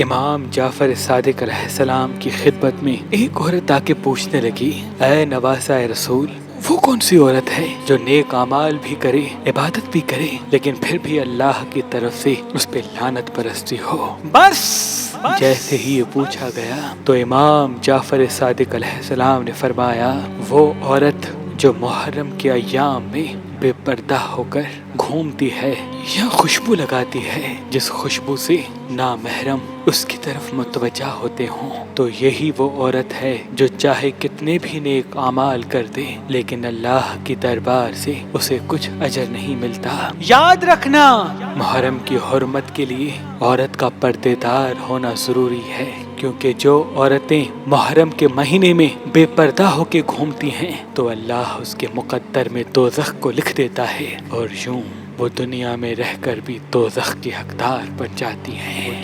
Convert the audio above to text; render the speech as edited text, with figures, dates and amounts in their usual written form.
امام جعفر صادق علیہ السلام کی خدمت میں ایک عورت آ کے پوچھنے لگی، اے نواسہ رسول، وہ کون سی عورت ہے جو نیک اعمال بھی کرے، عبادت بھی کرے، لیکن پھر بھی اللہ کی طرف سے اس پہ لعنت پرستی ہو؟ بس جیسے ہی یہ پوچھا گیا تو امام جعفر صادق علیہ السلام نے فرمایا، وہ عورت جو محرم کے ایام میں بے پردہ ہو کر گھومتی ہے یا خوشبو لگاتی ہے جس خوشبو سے نامحرم اس کی طرف متوجہ ہوتے ہوں، تو یہی وہ عورت ہے جو چاہے کتنے بھی نیک اعمال کر دے لیکن اللہ کی دربار سے اسے کچھ اجر نہیں ملتا۔ یاد رکھنا، محرم کی حرمت کے لیے عورت کا پردے دار ہونا ضروری ہے، کیونکہ جو عورتیں محرم کے مہینے میں بے پردہ ہو کے گھومتی ہیں تو اللہ اس کے مقدر میں دوزخ کو لکھ دیتا ہے، اور یوں وہ دنیا میں رہ کر بھی دوزخ کی حقدار بن جاتی ہیں۔